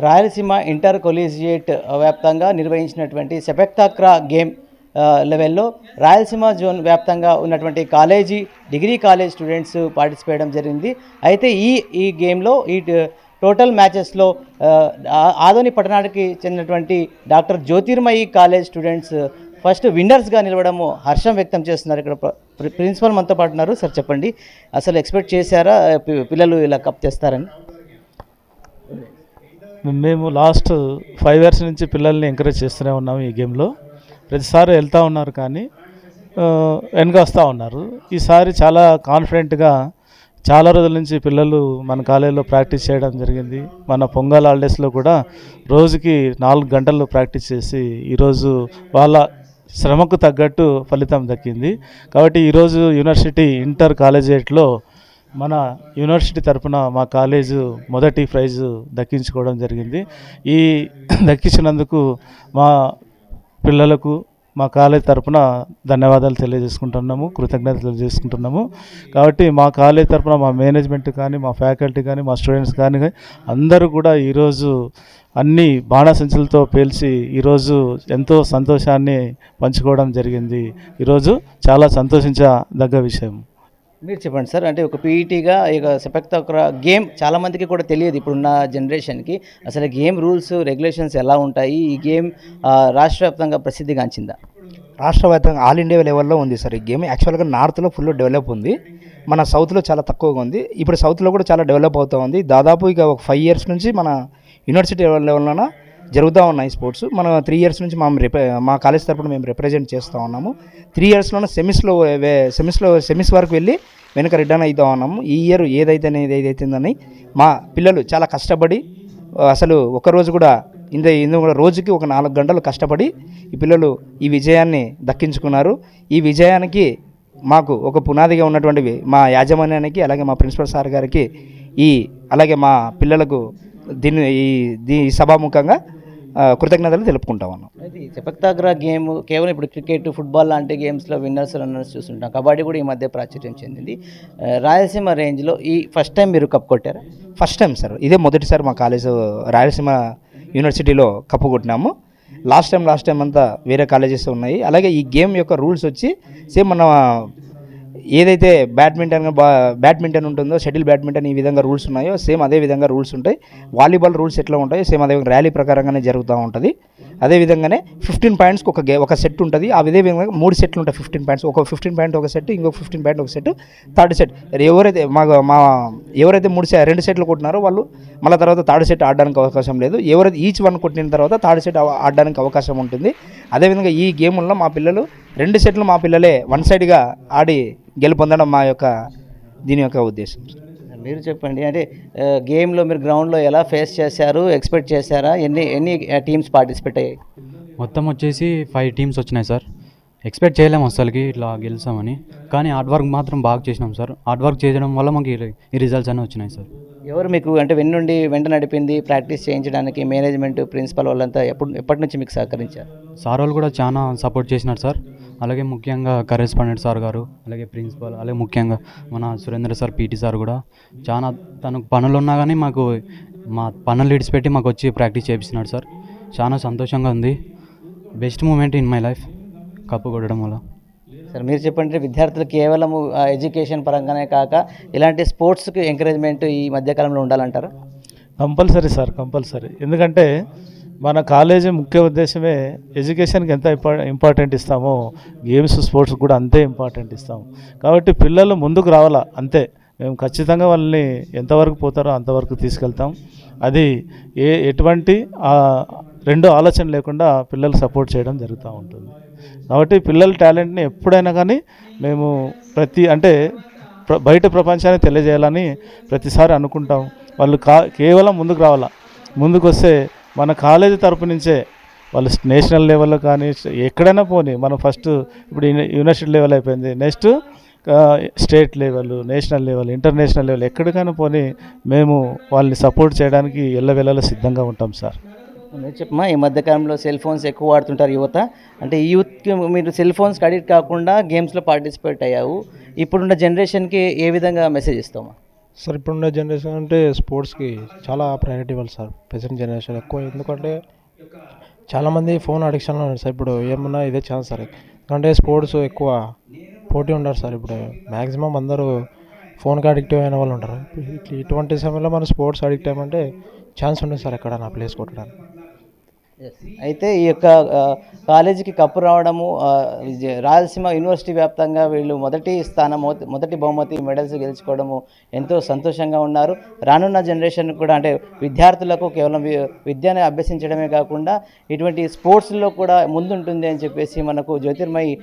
Rayalaseema inter కొలీజియేట్ వ్యాప్తంగా నిర్వహించినటువంటి సెపెక్ తక్రా game లెవెల్లో రాయలసీమ జోన్ వ్యాప్తంగా ఉన్నటువంటి college degree college students participate చేయడం జరిగింది. అయితే ఈ గేమ్లో టోటల్ మ్యాచెస్లో ఆదోని పట్టణానికి చెందినటువంటి doctor Jyothirmayi college students first విన్నర్స్గా నిలవడము హర్షం వ్యక్తం చేస్తున్నారు. ఇక్కడ ప్రిన్సిపల్ మనతో పాటు ఉన్నారు. సార్ చెప్పండి, అసలు ఎక్స్పెక్ట్ చేశారా పిల్లలు ఇలా కప్ తెస్తారని? మేము లాస్ట్ 5 years నుంచి పిల్లల్ని ఎంకరేజ్ చేస్తూనే ఉన్నాము. ఈ గేమ్లో ప్రతిసారి వెళ్తూ ఉన్నారు, కానీ వెనక వస్తూ ఉన్నారు. ఈసారి చాలా కాన్ఫిడెంట్గా చాలా రోజుల నుంచి పిల్లలు మన కాలేజీలో ప్రాక్టీస్ చేయడం జరిగింది. మన పొంగల్ హాలిడేస్లో కూడా రోజుకి 4 గంటలు ప్రాక్టీస్ చేసి ఈరోజు వాళ్ళ శ్రమకు తగ్గట్టు ఫలితం దక్కింది. కాబట్టి ఈరోజు యూనివర్సిటీ ఇంటర్ కాలేజియేట్లో మన యూనివర్సిటీ తరఫున మా కాలేజు మొదటి ప్రైజు దక్కించుకోవడం జరిగింది. ఈ దక్కించినందుకు మా పిల్లలకు మా కాలేజ్ తరఫున ధన్యవాదాలు తెలియజేసుకుంటున్నాము, కృతజ్ఞతలు తెలియజేసుకుంటున్నాము. కాబట్టి మా కాలేజ్ తరఫున మా మేనేజ్మెంట్ కానీ, మా ఫ్యాకల్టీ కానీ, మా స్టూడెంట్స్ కానీ అందరూ కూడా ఈరోజు అన్ని బాణసంచులతో పేల్చి ఈరోజు ఎంతో సంతోషాన్ని పంచుకోవడం జరిగింది. ఈరోజు చాలా సంతోషించదగ్గ విషయం. మీరు చెప్పండి సార్, అంటే ఒక పీఈటీగా ఇక సెపెక్ తక్రా గేమ్ చాలామందికి కూడా తెలియదు ఇప్పుడున్న జనరేషన్కి. అసలు గేమ్ రూల్స్ రెగ్యులేషన్స్ ఎలా ఉంటాయి? ఈ గేమ్ రాష్ట్ర వ్యాప్తంగా ప్రసిద్ధిగాంచిందా? రాష్ట్ర వ్యాప్తంగా ఆల్ ఇండియా లెవెల్లో ఉంది సార్ ఈ గేమ్. యాక్చువల్గా నార్త్లో ఫుల్ డెవలప్ ఉంది, మన సౌత్లో చాలా తక్కువగా ఉంది. ఇప్పుడు సౌత్లో కూడా చాలా డెవలప్ అవుతూ ఉంది. దాదాపు ఇక ఒక 5 years నుంచి మన యూనివర్సిటీ లెవెల్లోన జరుగుతూ ఉన్నాయి స్పోర్ట్స్. మనం 3 years నుంచి మా కాలేజ్ తరపున మేము రిప్రజెంట్ చేస్తూ ఉన్నాము. 3 yearsలోనే సెమీస్ వరకు వెళ్ళి వెనక రిటర్న్ అవుతూ ఉన్నాము. ఈ ఇయర్ ఏదైతుందని మా పిల్లలు చాలా కష్టపడి, అసలు ఒకరోజు కూడా ఇందులో రోజుకి ఒక 4 గంటలు కష్టపడి ఈ పిల్లలు ఈ విజయాన్ని దక్కించుకున్నారు. ఈ విజయానికి మాకు ఒక పునాదిగా ఉన్నటువంటివి మా యాజమాన్యానికి, అలాగే మా ప్రిన్సిపల్ సార్ గారికి, అలాగే మా పిల్లలకు ఈ సభాముఖంగా కృతజ్ఞతలు తెలుపుకుంటా ఉన్నాం. అయితే ఈ సెపెక్ తక్రా గేమ్ కేవలం ఇప్పుడు క్రికెట్, ఫుట్బాల్ లాంటి గేమ్స్లో విన్నర్స్ రన్నర్స్ చూస్తుంటాం. కబడ్డీ కూడా ఈ మధ్య ప్రాచుర్యం చెందింది. రాయలసీమ రేంజ్లో ఈ ఫస్ట్ టైం మీరు కప్ కొట్టారా? ఫస్ట్ టైం సార్, ఇదే మొదటిసారి మా కాలేజ్ రాయలసీమ యూనివర్సిటీలో కప్పు కొట్టినాము. లాస్ట్ టైం అంతా వేరే కాలేజెస్ ఉన్నాయి. అలాగే ఈ గేమ్ యొక్క రూల్స్ వచ్చి సేమ్ మన ఏదైతే బ్యాడ్మింటన్ ఉంటుందో, షటిల్ బ్యాడ్మింటన్ ఈ విధంగా రూల్స్ ఉన్నాయో సేమ్ అదే విధంగా రూల్స్ ఉంటాయి. వాలీబాల్ రూల్స్ ఎట్లా ఉంటాయో సేమ్ అదే ర్యాలీ ప్రకారంగానే జరుగుతూ ఉంటుంది. అదేవిధంగానే 15 points ఒక సెట్ ఉంటుంది. అదే విధంగా 3 సెట్లు ఉంటాయి. 15 points, ఒక 15 point ఒక సెట్, ఇంకొక 15 point ఒక సెట్, థర్డ్ సెట్. ఎవరైతే ఎవరైతే 2 సెట్లు కొట్టినారో వాళ్ళు మళ్ళీ తర్వాత థర్డ్ సెట్ ఆడడానికి అవకాశం లేదు. ఎవరైతే ఈచ్ వన్ కొట్టిన తర్వాత థర్డ్ సెట్ ఆడడానికి అవకాశం ఉంటుంది. అదేవిధంగా ఈ గేమ్లో మా పిల్లలు 2 సెట్లు మా పిల్లలే వన్ సైడ్గా ఆడి గెలుపొందడం దీని యొక్క ఉద్దేశం. మీరు చెప్పండి, అంటే గేమ్లో మీరు గ్రౌండ్లో ఎలా ఫేస్ చేశారు? ఎక్స్పెక్ట్ చేశారా? ఎన్ని టీమ్స్ పార్టిసిపేట్ అయ్యాయి? మొత్తం వచ్చేసి 5 teams వచ్చినాయి సార్. ఎక్స్పెక్ట్ చేయలేము అసలుకి ఇట్లా గెలిచామని, కానీ హార్డ్ వర్క్ మాత్రం బాగా చేసినాం సార్. హార్డ్ వర్క్ చేయడం వల్ల మాకు ఈ రిజల్ట్స్ అన్నీ వచ్చినాయి సార్. ఎవరు మీకు అంటే వెంట నడిపింది ప్రాక్టీస్ చేయించడానికి? మేనేజ్మెంట్, ప్రిన్సిపల్ వాళ్ళంతా ఎప్పటి నుంచి మీకు సహకరించారు? సార్ వాళ్ళు కూడా చాలా సపోర్ట్ చేసినారు సార్. అలాగే ముఖ్యంగా కరెస్పాండెంట్ సార్ గారు, అలాగే ప్రిన్సిపల్, అలాగే ముఖ్యంగా మన సురేంద్ర సార్, పీటీ సార్ కూడా చాలా తనకు పనులు ఉన్నా కానీ మాకు మా పనులు విడిచిపెట్టి మాకు వచ్చి ప్రాక్టీస్ చేపిస్తున్నాడు సార్. చాలా సంతోషంగా ఉంది. Best moment in my life cup కొట్టడం వల్ల. సార్ మీరు చెప్పండి, విద్యార్థులు కేవలం ఎడ్యుకేషన్ పరంగానే కాక ఇలాంటి స్పోర్ట్స్కి ఎంకరేజ్మెంట్ ఈ మధ్యకాలంలో ఉండాలంటారా? Compulsory sir, compulsory. ఎందుకంటే మన కాలేజీ ముఖ్య ఉద్దేశమే ఎడ్యుకేషన్కి ఎంత ఇంపార్టెంట్ ఇస్తామో గేమ్స్, స్పోర్ట్స్ కూడా అంతే ఇంపార్టెంట్ ఇస్తాము. కాబట్టి పిల్లలు ముందుకు రావాలా, అంతే. మేము ఖచ్చితంగా వాళ్ళని ఎంతవరకు పోతారో అంతవరకు తీసుకెళ్తాం. అది ఎటువంటి రెండో ఆలోచన లేకుండా పిల్లలు సపోర్ట్ చేయడం జరుగుతూ ఉంటుంది. కాబట్టి పిల్లల టాలెంట్ని ఎప్పుడైనా కానీ మేము బయట ప్రపంచాన్ని తెలియజేయాలని ప్రతిసారి అనుకుంటాం. వాళ్ళు కేవలం ముందుకు రావాలా. ముందుకు వస్తే మన కాలేజీ తరపు నుంచే వాళ్ళు నేషనల్ లెవెల్లో కానీ ఎక్కడైనా పోనీ, మనం ఫస్ట్ ఇప్పుడు యూనివర్సిటీ లెవెల్ అయిపోయింది, next state level, national level, international level ఎక్కడికైనా పోనీ మేము వాళ్ళని సపోర్ట్ చేయడానికి ఎల్లవేళలా సిద్ధంగా ఉంటాం సార్. చెప్పమ్మా, ఈ మధ్యకాలంలో సెల్ ఫోన్స్ ఎక్కువ వాడుతుంటారు యువత. అంటే ఈ యూత్కి మీరు సెల్ ఫోన్స్కి అడిక్ట్ కాకుండా గేమ్స్లో పార్టిసిపేట్ అయ్యావు. ఇప్పుడున్న జనరేషన్కి ఏ విధంగా మెసేజ్ ఇస్తామా? సార్ ఇప్పుడున్న జనరేషన్ అంటే స్పోర్ట్స్కి చాలా ప్రయారిటీ ఇవ్వాలి సార్. ప్రెసెంట్ జనరేషన్ ఎక్కువ, ఎందుకంటే చాలామంది ఫోన్ అడిక్షన్లో ఉన్నారు సార్. ఇప్పుడు ఏమన్నా ఇదే ఛాన్స్ సార్, ఎందుకంటే స్పోర్ట్స్ ఎక్కువ పోటీ ఉండరు సార్. ఇప్పుడు మ్యాక్సిమం అందరూ ఫోన్కి అడిక్టివ్ అయిన వాళ్ళు ఉంటారు. ఇటువంటి సమయంలో మనం స్పోర్ట్స్ అడిక్ట్ అయ్యామంటే ఛాన్స్ ఉంటుంది సార్ ఎక్కడ నా ప్లేస్ కొట్టడానికి. అయితే ఈ యొక్క కాలేజీకి కప్పు రావడము, రాయలసీమ యూనివర్సిటీ వ్యాప్తంగా వీళ్ళు మొదటి స్థానం, మొదటి బహుమతి మెడల్స్ గెలుచుకోవడము ఎంతో సంతోషంగా ఉన్నారు. రానున్న జనరేషన్ కూడా, అంటే విద్యార్థులకు కేవలం విద్యను అభ్యసించడమే కాకుండా ఇటువంటి స్పోర్ట్స్లో కూడా ముందుంటుంది అని చెప్పేసి మనకు Jyothirmayi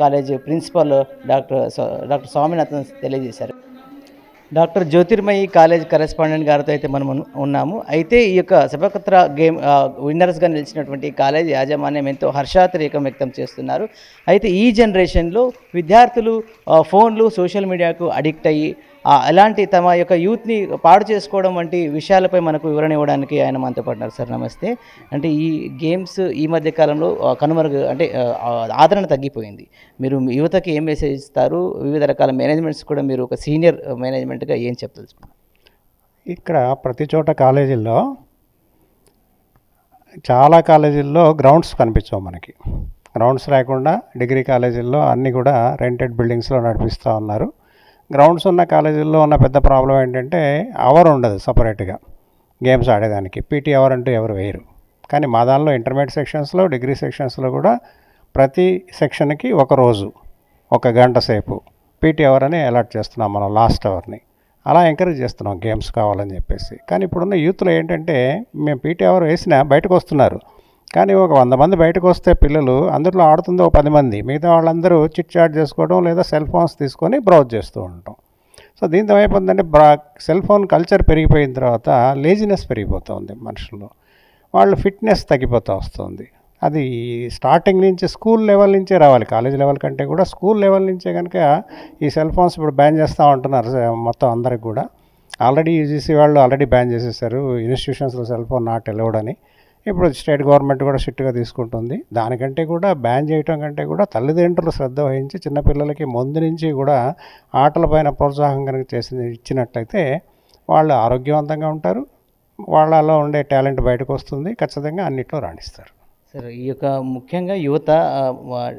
college principal doctor Swaminathan తెలియజేశారు. డాక్టర్ జ్యోతిర్మయి కాలేజ్ కరెస్పాండెంట్ గారితో అయితే మనం ఉన్నాము. అయితే ఈ యొక్క సభకత్ర గేమ్ విన్నర్స్గా నిలిచినటువంటి కాలేజ్ యాజమాన్యం ఎంతో హర్షాతిరేకం వ్యక్తం చేస్తున్నారు. అయితే ఈ జనరేషన్లో విద్యార్థులు ఫోన్లు, సోషల్ మీడియాకు అడిక్ట్ అయ్యి అలాంటి తమ యొక్క యూత్ని పాడు చేసుకోవడం వంటి విషయాలపై మనకు వివరణ ఇవ్వడానికి ఆయన మనతో పడినారు. సార్ నమస్తే. అంటే ఈ గేమ్స్ ఈ మధ్య కాలంలో కనుమరుగు, అంటే ఆదరణ తగ్గిపోయింది. మీరు యువతకి ఏం మెసేజ్ ఇస్తారు? వివిధ రకాల మేనేజ్మెంట్స్ కూడా మీరు ఒక సీనియర్ మేనేజ్మెంట్గా ఏం చెప్పదలుచుకున్నారు? ఇక్కడ ప్రతి చోట కాలేజీల్లో, చాలా కాలేజీల్లో గ్రౌండ్స్ కనిపించవు మనకి. గ్రౌండ్స్ లేకుండా డిగ్రీ కాలేజీల్లో అన్నీ కూడా రెంటెడ్ బిల్డింగ్స్లో నడిపిస్తూ ఉన్నారు. గ్రౌండ్స్ ఉన్న కాలేజీల్లో ఉన్న పెద్ద ప్రాబ్లం ఏంటంటే అవర్ ఉండదు సపరేట్గా గేమ్స్ ఆడేదానికి. పీటీ అవర్ అంటూ ఎవరు వేయరు. కానీ మా దానిలో ఇంటర్మీడియట్ సెక్షన్స్లో, డిగ్రీ సెక్షన్స్లో కూడా ప్రతి సెక్షన్కి ఒక రోజు 1 గంట సేపు పీటీ అవర్ అని అలాట్ చేస్తున్నాం మనం, లాస్ట్ అవర్ని. అలా ఎంకరేజ్ చేస్తున్నాం గేమ్స్ కావాలని చెప్పేసి. కానీ ఇప్పుడున్న యూత్లో ఏంటంటే మేము పీటీ అవర్ వేసినా బయటకు వస్తున్నారు. కానీ ఒక 100 మంది బయటకు వస్తే పిల్లలు, అందులో ఆడుతుందో 10 మంది, మిగతా వాళ్ళందరూ చిట్ చాట్ చేసుకోవడం లేదా సెల్ ఫోన్స్ తీసుకొని బ్రౌజ్ చేస్తూ ఉంటాం. సో దీంతో ఏమైపోతుందంటే సెల్ ఫోన్ కల్చర్ పెరిగిపోయిన తర్వాత లేజినెస్ పెరిగిపోతుంది మనుషుల్లో. వాళ్ళు ఫిట్నెస్ తగ్గిపోతూ వస్తుంది. అది స్టార్టింగ్ నుంచి స్కూల్ లెవెల్ నుంచే రావాలి. కాలేజ్ లెవెల్ కంటే కూడా స్కూల్ లెవెల్ నుంచే కనుక ఈ సెల్ ఫోన్స్ ఇప్పుడు బ్యాన్ చేస్తూ ఉంటున్నారు మొత్తం అందరికి కూడా. ఆల్రెడీ యూజీసీ వాళ్ళు ఆల్రెడీ బ్యాన్ చేసేసారు ఇన్స్టిట్యూషన్స్లో సెల్ ఫోన్ నాట్ అలౌడ్ అని. ఇప్పుడు స్టేట్ గవర్నమెంట్ కూడా స్ట్రిక్ట్గా తీసుకుంటుంది. దానికంటే కూడా బ్యాన్ చేయటం కంటే కూడా తల్లిదండ్రులు శ్రద్ధ వహించి చిన్నపిల్లలకి ముందు నుంచి కూడా ఆటలపైన ప్రోత్సాహం కనుక ఇచ్చినట్లయితే వాళ్ళు ఆరోగ్యవంతంగా ఉంటారు. వాళ్ళలో ఉండే టాలెంట్ బయటకు వస్తుంది. ఖచ్చితంగా అన్నిట్లో రాణిస్తారు. సార్, ఈ యొక్క ముఖ్యంగా యువత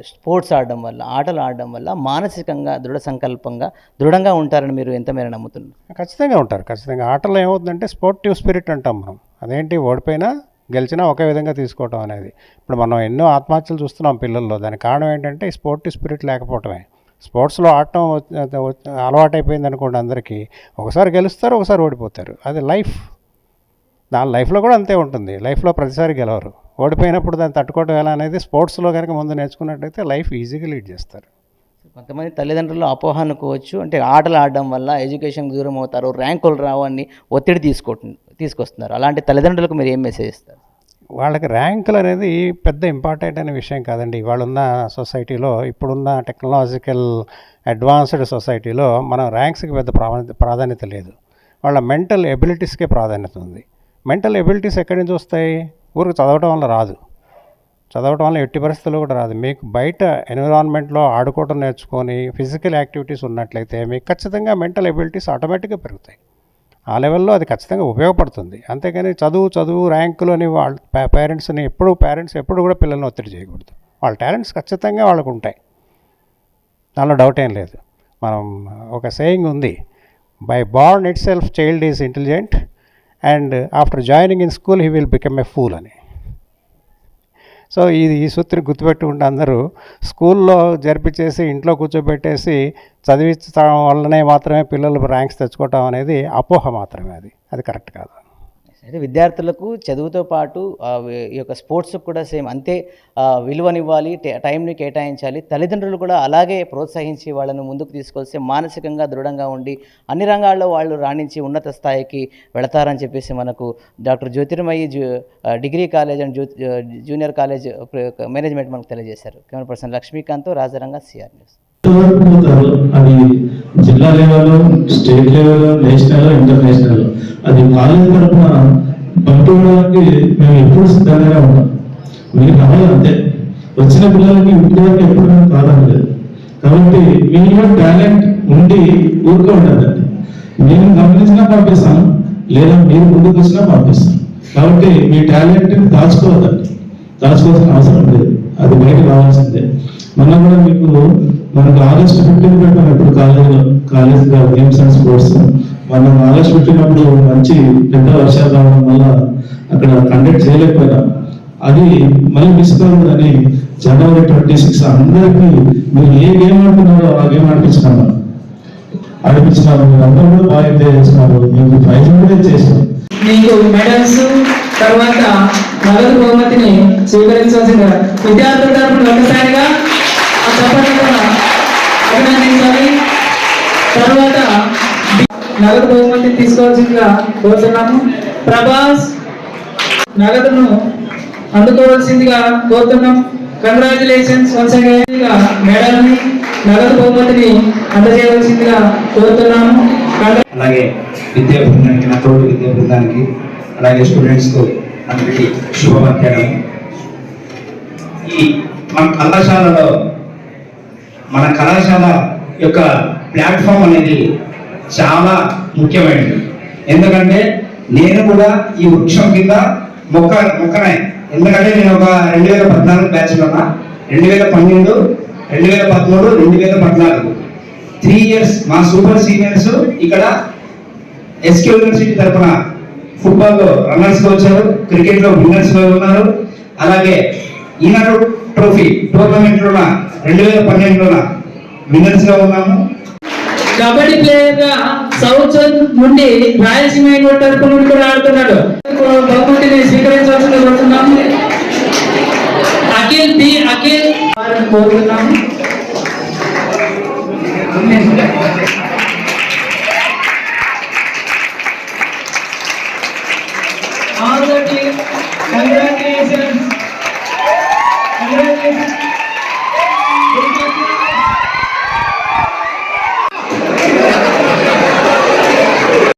స్పోర్ట్స్ ఆడడం వల్ల, ఆటలు ఆడడం వల్ల మానసికంగా దృఢంగా ఉంటారని మీరు ఎంత మేర నమ్ముతున్నారు? ఖచ్చితంగా ఉంటారు. ఖచ్చితంగా ఆటలో ఏమవుతుందంటే స్పోర్టివ్ స్పిరిట్ అంటాం మనం. అదేంటి, ఓడిపోయినా గెలిచినా ఒకే విధంగా తీసుకోవటం అనేది. ఇప్పుడు మనం ఎన్నో ఆత్మహత్యలు చూస్తున్నాం పిల్లల్లో. దానికి కారణం ఏంటంటే స్పోర్టివ్ స్పిరిట్ లేకపోవటమే. స్పోర్ట్స్లో ఆడటం అలవాటైపోయింది అనుకోండి అందరికీ. ఒకసారి గెలుస్తారు, ఒకసారి ఓడిపోతారు. అది లైఫ్. దాని లైఫ్లో కూడా అంతే ఉంటుంది. లైఫ్లో ప్రతిసారి గెలవరు. ఓడిపోయినప్పుడు దాన్ని తట్టుకోవడం ఎలా అనేది స్పోర్ట్స్లో కనుక ముందు నేర్చుకున్నట్టయితే లైఫ్ ఈజీగా లీడ్ చేస్తారు. కొంతమంది తల్లిదండ్రులు అపోహ అనుకోవచ్చు, అంటే ఆటలు ఆడడం వల్ల ఎడ్యుకేషన్కి దూరం అవుతారు, ర్యాంకులు రావు అని ఒత్తిడి తీసుకొస్తున్నారు. అలాంటి తల్లిదండ్రులకు మీరు ఏం మెసేజ్ ఇస్తారు? వాళ్ళకి ర్యాంకులు అనేది పెద్ద ఇంపార్టెంట్ అనే విషయం కాదండి. ఇవాళున్న సొసైటీలో, ఇప్పుడున్న టెక్నాలజికల్ అడ్వాన్స్డ్ సొసైటీలో మనం ర్యాంక్స్కి పెద్ద ప్రాధాన్యత లేదు. వాళ్ళ మెంటల్ ఎబిలిటీస్కే ప్రాధాన్యత ఉంది. మెంటల్ ఎబిలిటీస్ ఎక్కడి నుంచి వస్తాయి? ఊరికి చదవటం వల్ల రాదు. చదవటం వల్ల ఎట్టి పరిస్థితుల్లో కూడా రాదు. మీకు బయట ఎన్విరాన్మెంట్లో ఆడుకోవడం నేర్చుకొని ఫిజికల్ యాక్టివిటీస్ ఉన్నట్లయితే మీకు ఖచ్చితంగా మెంటల్ ఎబిలిటీస్ ఆటోమేటిక్గా పెరుగుతాయి. ఆ లెవెల్లో అది ఖచ్చితంగా ఉపయోగపడుతుంది. అంతేగాని చదువు ర్యాంకులు అని వాళ్ళ పేరెంట్స్ ఎప్పుడు కూడా పిల్లల్ని ఒత్తిడి చేయకూడదు. వాళ్ళ టాలెంట్స్ ఖచ్చితంగా వాళ్ళకు ఉంటాయి, దానిలో డౌట్ ఏం లేదు. మనం ఒక సేయింగ్ ఉంది, by born it self child is intelligent and after joining in school he will become a fool అని. సో ఈ సూత్రం గుర్తుపెట్టుకుంటే అందరూ స్కూల్లో జరిపించేసి ఇంట్లో కూర్చోబెట్టేసి చదివించడం వల్లనే మాత్రమే పిల్లలు ర్యాంక్స్ తెచ్చుకోవటం అనేది అపోహ మాత్రమే. అది కరెక్ట్ కాదు. అయితే విద్యార్థులకు చదువుతో పాటు ఈ యొక్క స్పోర్ట్స్కి కూడా సేమ్ అంతే విలువనివ్వాలి, టైంని కేటాయించాలి. తల్లిదండ్రులు కూడా అలాగే ప్రోత్సహించి వాళ్ళను ముందుకు తీసుకొస్తే మానసికంగా దృఢంగా ఉండి అన్ని రంగాల్లో వాళ్ళు రాణించి ఉన్నత స్థాయికి వెళతారని చెప్పేసి మనకు doctor Jyothirmayi degree college and junior college management మనకు తెలియజేశారు. Camera person Lakshmikanth, Rajaranga, CR news. అది జిల్లా level, state level, national, international, అది కాలేజ్ తరఫున పంపించడానికి మేము ఎప్పుడు సిద్ధంగానే ఉన్నాం. మీరు రావాలి అంతే. వచ్చిన పిల్లలకి ఇంటికి ఎప్పుడు మేము కాదనలేదు. కాబట్టి మీలో టాలెంట్ ఉండి ఊరుకో ఉండదండి. నేను గమనించినా పంపిస్తాను, లేదా మీరు ముందుకు వచ్చినా పంపిస్తాను. కాబట్టి మీ టాలెంట్ని దాచుకోవద్దండి, దాచుకోవాల్సిన అవసరం లేదు, అది బయట రావాల్సిందే. మనం కూడా మనకు ఆగస్టు 15 పెట్టాం ఇప్పుడు కాలేజ్ గేమ్స్ అండ్ స్పోర్ట్స్. మనం ఆగస్టు పెట్టినప్పుడు మంచి పెద్ద వర్షాలు రావడం వల్ల అక్కడ కండక్ట్ చేయలేకపోయినాం. అది మళ్ళీ మిస్ కావద్దని జనవరి 26 అందరికీ మీరు ఏ గేమ్ ఆడుతున్నారో ఆ గేమ్ ఆడిపించినారు. మీరు అందరూ కూడా బాగా ఎంజాయ్ చేస్తున్నారు, మీకు ప్రైజ్ కూడా చేసినారు. మీకు మెడల్స్ తర్వాత నగదు బహుమతిని స్వీకరించాల్సిన విద్యార్థుల తరఫున ఒకసారిగా అభినందించాలి. తర్వాత నగదు బహుమతిని తీసుకోవాల్సిందిగా కోరుతున్నాము. ప్రభాస్ నగదును అందుకోవాల్సిందిగా కోరుతున్నాం. Congratulations once again. మెడల్ని నగదు బహుమతిని అందజేయవలసిందిగా కోరుతున్నాము. అలాగే విద్యా బృందానికి, నా తోటి విద్యా బృందానికి, అలాగే స్టూడెంట్స్కు అందరికీ శుభమధ్యాహ్నం. ఈ మన కళాశాల యొక్క ప్లాట్ఫామ్ అనేది చాలా ముఖ్యమైనది. ఎందుకంటే నేను కూడా ఈ వృక్షం కింద మొక్కనే. ఎందుకంటే నేను ఒక 2014 బ్యాచ్లో ఉన్నా, 2012, 2013, 2014 3 years మా సూపర్ సీనియర్స్ ఇక్కడ ఎస్కే యూనివర్సిటీ తరఫున ఫుట్బాల్లో రన్నర్స్గా వచ్చారు, క్రికెట్లో విన్నర్స్గా ఉన్నారు. అలాగే ఈనాడు ట్రోఫీ టోర్నమెంట్లో 2012 విన్నర్స్గా ఉన్నాము. కబడ్డీ ప్లేయర్ గా సౌత్ నుండి రాయలసీమ యూనివర్సిటీ తరఫు నుండి కూడా ఆడుతున్నాడు. బహుమతిని స్వీకరించాల్సింది కోరుతున్నాము. అఖిల్ వారిని కోరుతున్నాము. All the team, congratulations.